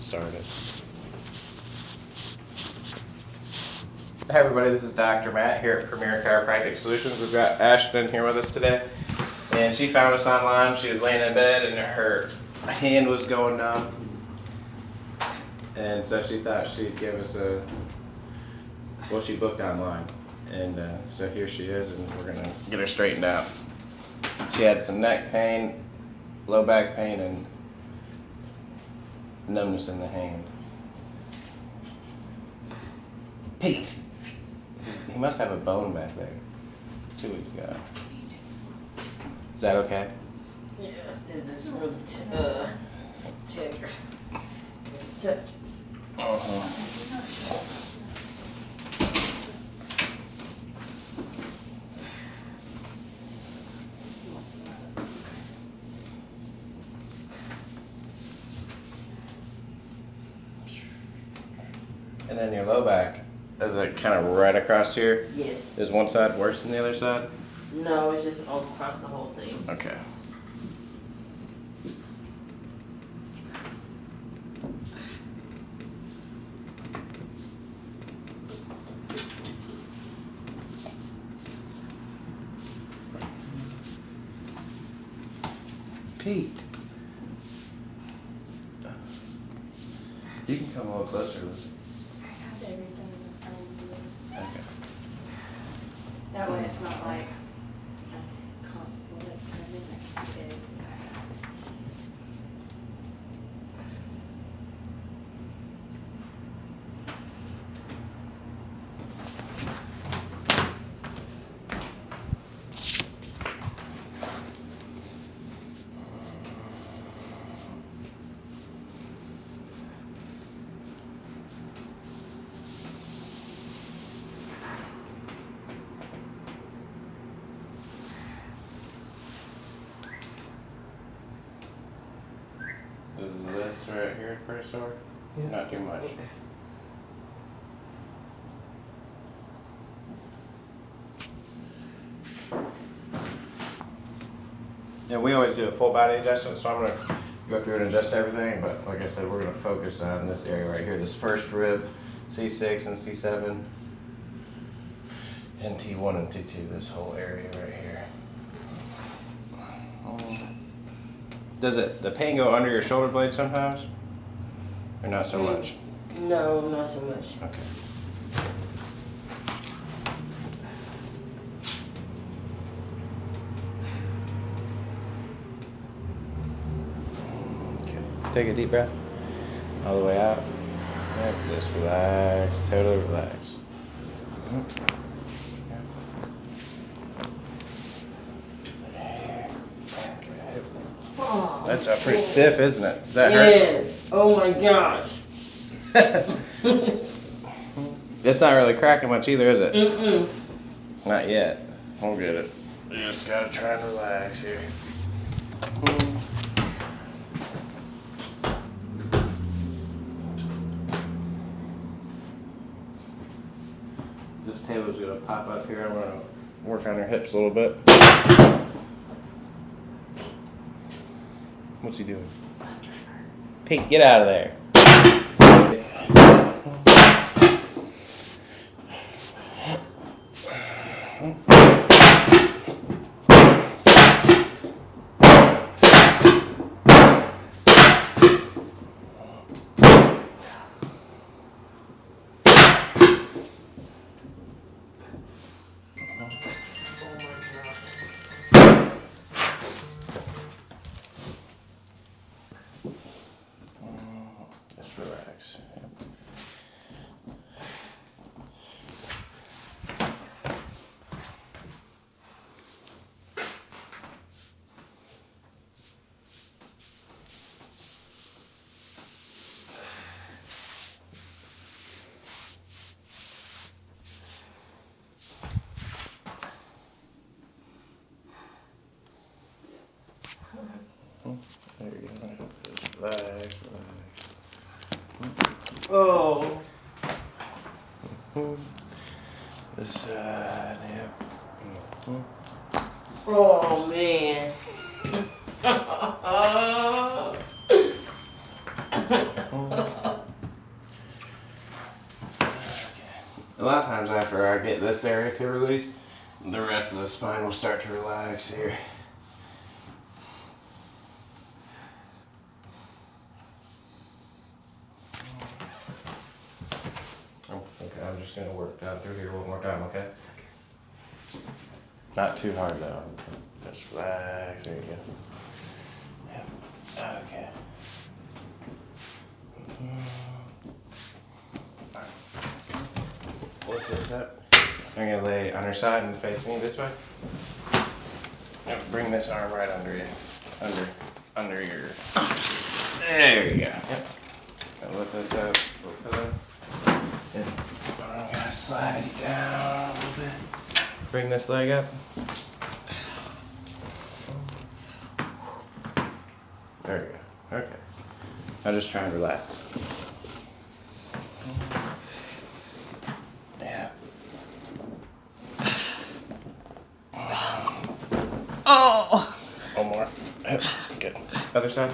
started. Hi everybody, this is Dr. Matt here at Premier Chiropractic Solutions. We've got Ashton here with us today, and she found us online. She was laying in bed and her hand was going numb, and so she thought she'd give us a, well, she booked online, and so here she is, and we're gonna get her straightened out. She had some neck pain, low back pain, and numbness in the hand. Pete! He must have a bone back there. Let's see what he's got. Is that okay? Yes, this was tender. Touch. And then your low back, is it kind of right across here? Yes. Is one side worse than the other side? No, it's just all across the whole thing. Okay. Pete. You can come a little closer. I have everything in front of you. Okay. That way it's not like a constant, like, I mean, I can see everything I have. Is this right here pretty sore? Yeah. Not too much. Yeah, we always do a full body adjustment, so I'm gonna go through and adjust everything, but like I said, we're gonna focus on this area right here, this first rib, C6 and C7, and T1 and T2, this whole area right here. Does the pain go under your shoulder blade sometimes? Or not so much? No, not so much. Okay. Okay. Take a deep breath. All the way out. Yep, just relax, totally relax. Oh, That's pretty stiff, isn't it? Does that hurt? yes. Oh my gosh. It's not really cracking much either, is it? Mm-mm. Not yet. We'll get it. You just gotta try and relax here. This table's gonna pop up here. I'm gonna work on her hips a little bit. What's he doing? Pete, get out of there. Just relax. There you go. Just relax, relax. Oh. This side, yep. Oh man. A lot of times after I get this area to release, the rest of the spine will start to relax here. Oh, okay, I'm just gonna work down through here one more time, okay? Not too hard though. Just relax, there you go. Yep. Okay. Lift this up. I'm gonna lay on her side and facing you this way. Yep, bring this arm right under you. Under your. There you go. Yep. Now lift this up. Pillow. And I'm gonna slide you down a little bit. Bring this leg up. There you go. Okay. Now just try and relax. Yeah. Oh. One more. Yep. Good. Other side.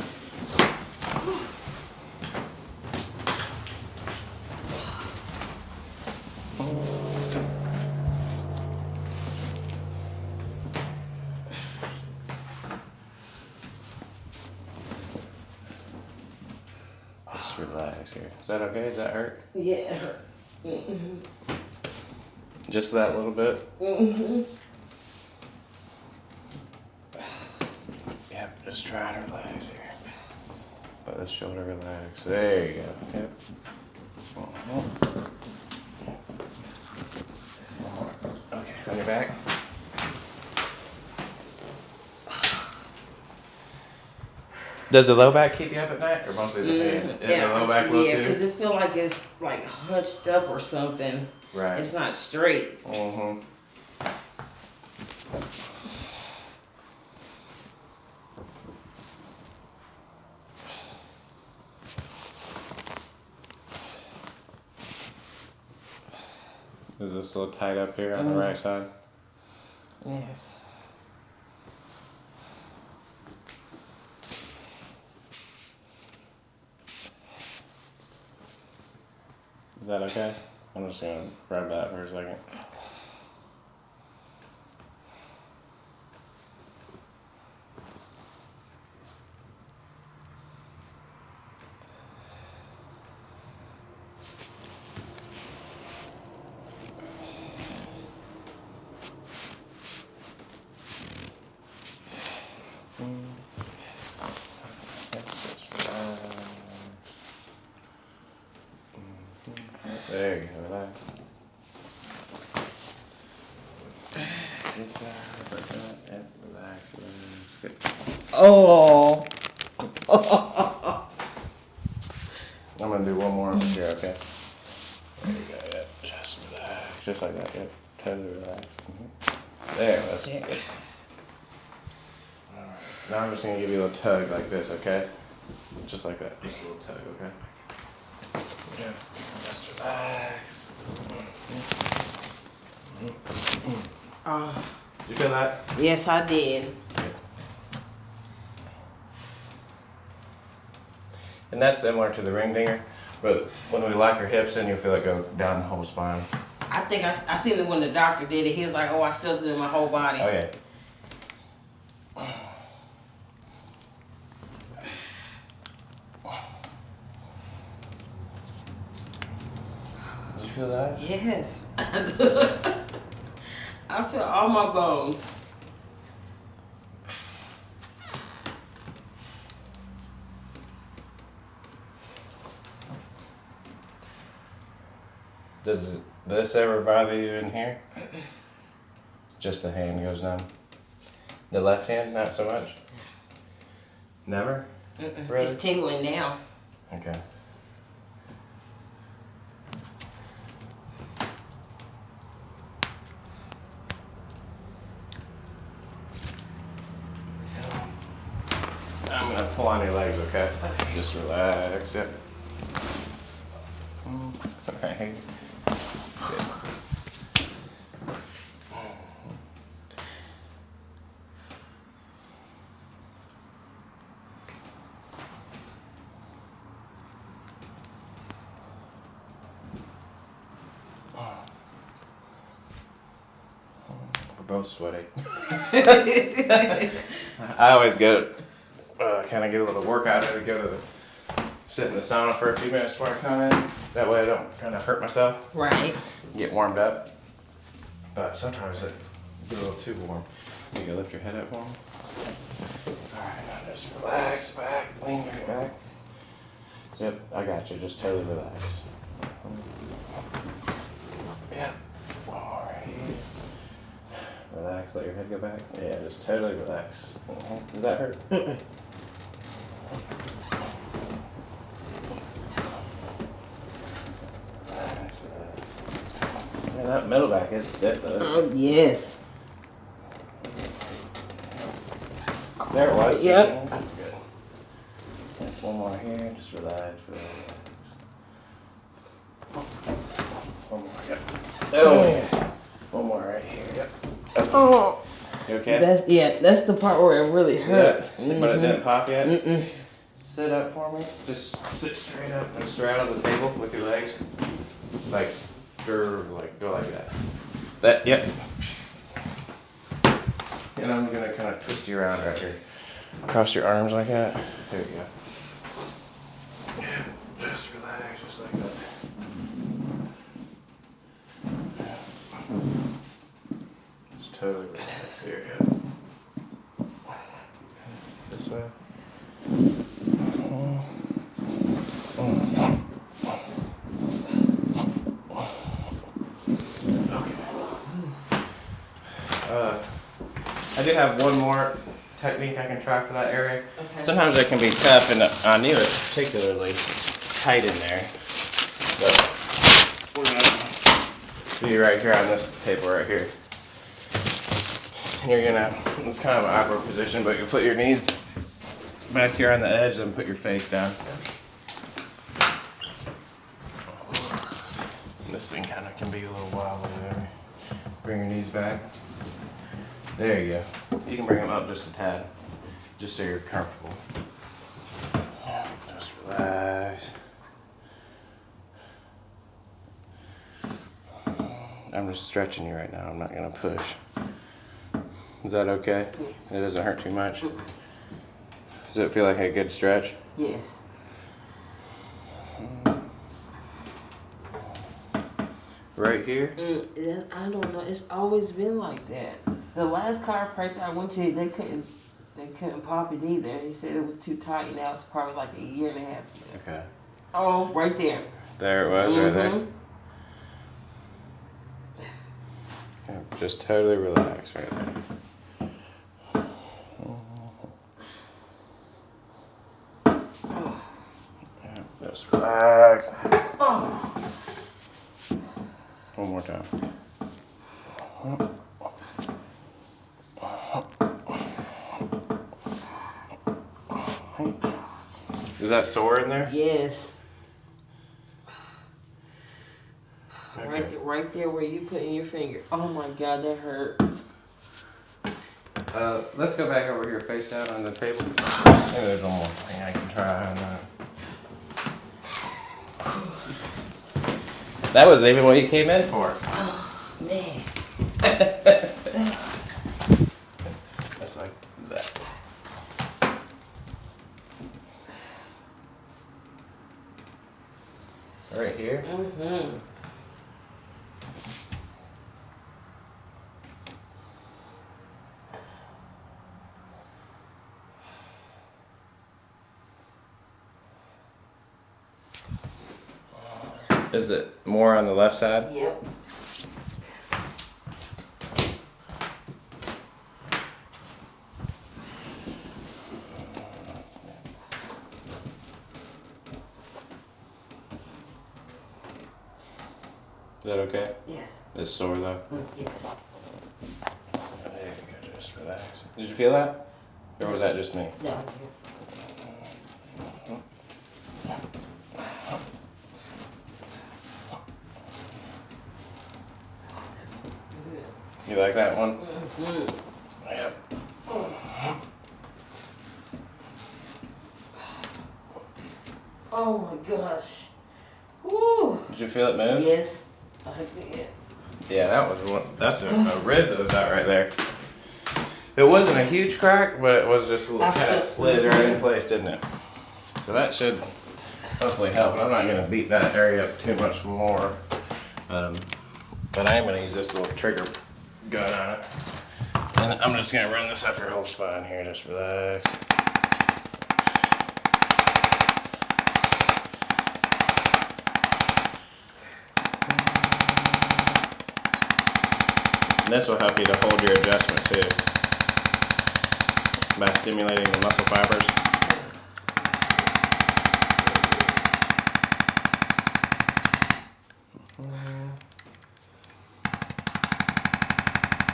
Just relax here. Is that okay? Does that hurt? Yeah, it hurt. Just that little bit? Yep, just try to relax here. Let this shoulder relax. There you go. Yep. Okay, on your back. Does the low back keep you up at night, or mostly the head? Is the low back low Yeah, too? because it feel like it's like hunched up or something. Right. It's not straight. Mm-hmm. Is this a little tight up here on the right side? Yes. Is that okay? I'm just gonna grab that for a second. There you go, relax. This side, like that, and relax, relax. Good. Oh. I'm gonna do one more over here, okay? There you go, yep. Just relax, just like that, yep. Totally relax. There, that's Yeah. good. Alright, now I'm just gonna give you a little tug like this, okay? Just like that, just a little tug, okay? Yeah, just relax. Did you feel that? Yes, I did. And that's similar to the ring dinger, but when we lock your hips in, you'll feel it go down the whole spine. I think I seen it when the doctor did it. He was like, "Oh, I felt it in my whole body." Oh yeah. Did you feel that? Yes. I feel all my bones. Does this ever bother you in here? Just the hand goes numb. The left hand, not so much. Never? Really? It's tingling now. Okay. I'm gonna pull on your legs, okay? Just relax. Yep. Alright. Good. both sweaty. I always go, kind of get a little workout in to go to sit in the sauna for a few minutes before I come in. That way I don't kind of hurt myself. Right. Get warmed up. But sometimes it get a little too warm. You can lift your head up for me. Alright, now just relax back, lean right back. Yep, I got you. Just totally relax. Yep. One more right here. Relax, let your head go back. Yeah, just totally relax. Does that hurt? Man, that middle back is stiff though. Oh, yes. There it was. Yep. Good. One more here. Just relax. One more. Yep. Oh yeah. One more right here. Yep. Okay. Oh. You okay? That's the part where it really hurts. Yeah. But it didn't pop yet? Mm-mm. Sit up for me. Just sit straight up and straddle the table with your legs. Like stir, like go like that. That, yep. And I'm gonna kind of twist you around right here. Cross your arms like that. There you go. Yeah, just relax, just like that. Just totally relax. Here you go. This way. I do have one more technique I can try for that area. Okay. Sometimes it can be tough, and I knew it's particularly tight in there. But we're gonna be right here on this table right here. And you're gonna, it's kind of an awkward position, but you put your knees back here on the edge and put your face down. This thing kind of can be a little wobbly there. Bring your knees back. There you go. You can bring them up just a tad, just so you're comfortable. Just relax. I'm just stretching you right now. I'm not gonna push. Is that okay? Yes. It doesn't hurt too much? Does it feel like a good stretch? Yes. Right here? I don't know. It's always been like that. The last chiropractor I went to, they couldn't pop it either. He said it was too tight. Now it's probably like a year and a half. Okay. Oh, right there. There it was, right there. Okay, just totally relax right there. Yeah, just relax. One more time. Is that sore in there? Yes. Okay. Right there where you put in your finger. Oh my God, that hurts. Let's go back over here face down on the table. Maybe there's one more thing I can try on that. That was even what you came in for. Oh, man. That's like that. Right here. Mm-hmm. Is it more on the left side? Yep. Is that okay? Yes. It's sore though. Yes. There you go, just relax. Did you feel that? Or was that just me? No. You like that one? Mm-hmm. Yep. Oh my gosh. Woo. Did you feel it move? Yes. I did. Yeah, that was one. That's a rib that was out right there. It wasn't a huge crack, but it was just a little kind of slid right in place, didn't it? So that should hopefully help. I'm not gonna beat that area up too much more, but I am gonna use this little trigger gun on it, and I'm just gonna run this up your whole spine here. Just relax. And this will help you to hold your adjustment too, by stimulating the muscle fibers.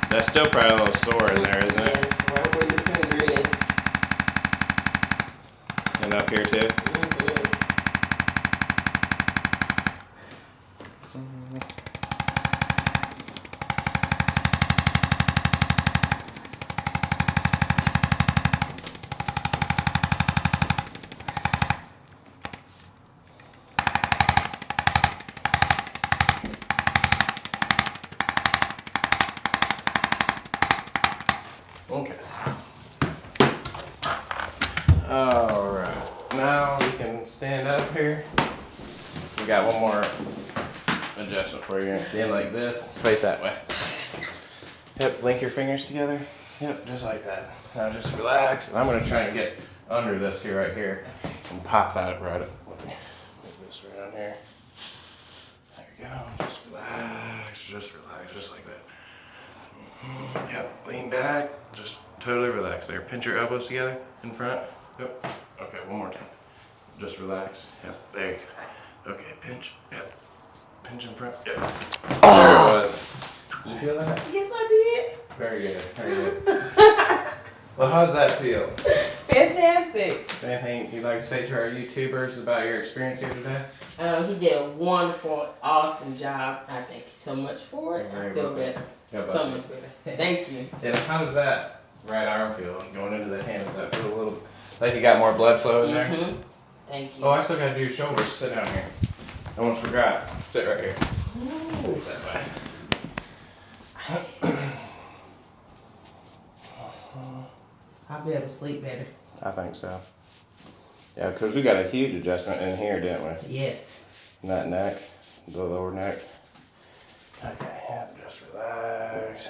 That's still probably a little sore in there, isn't it? Yes, right where your finger is. And up here too? Okay. Alright. Now we can stand up here. We got one more adjustment for you. You're gonna stand like this. Face that way. Yep, link your fingers together. Yep, just like that. Now just relax. And I'm gonna try and get under this here right here and pop that right up. Let me move this right on here. There you go. Just relax, just like that. Yep, lean back, just totally relax there. Pinch your elbows together in front. Yep. Okay, one more time. Just relax. Yep, there you go. Okay, pinch. Yep. Pinch in front. Yep. There it was. Did you feel that? Yes, I did. Very good, very good. Well, how's that feel? Fantastic. Anything you'd like to say to our YouTubers about your experience here today? He did a wonderful, awesome job. I thank you so much for it. You're very I feel welcome. better. God bless So you. much better. Thank you. And how does that right arm feel going into the hand? Does that feel a little like you got more blood flow in there? Mm-hmm. Thank you. Oh, I still gotta do your shoulders. Sit down here. I almost forgot. Sit right here. Ooh. Face that way. I'll be able to sleep better. I think so. Yeah, because we got a huge adjustment in here, didn't we? Yes. In that neck, the lower neck. Okay, yeah, just relax.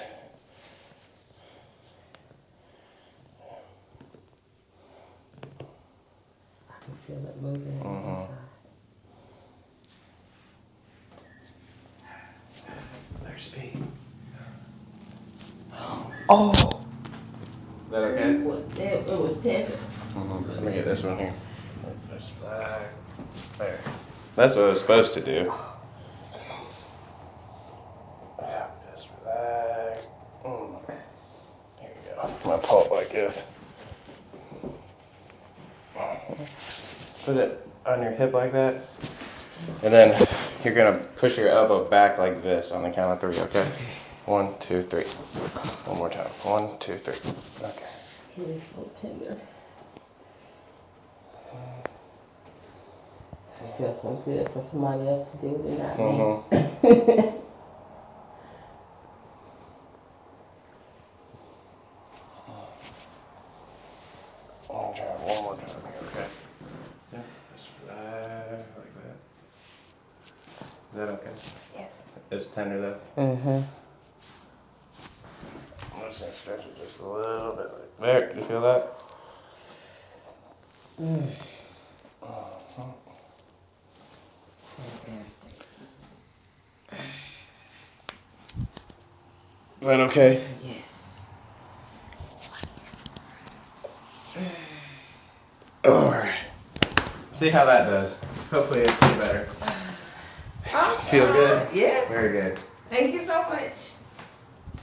I can feel it moving on the inside. There's speed. Oh! Is that okay? It was tender. Let me get this one here. Just relax. There. That's what I was supposed to do. Yeah, just relax. Here you go. I'm gonna pull it like this. Put it on your hip like that. And then you're gonna push your elbow back like this on the count of 3, okay? 1, 2, 3. One more time. 1, 2, 3. Okay. It is so tender. It feels so good for somebody else to do it and not me. I'll try it one more time here, okay? Yeah, just relax like that. Is that okay? Yes. It's tender though. Mm-hmm. I'm just gonna stretch it just a little bit like there. Do you feel that? Is that okay? Yes. Alright. See how that does. Hopefully it's better. Feel good? Yes. Very good. Thank you so much.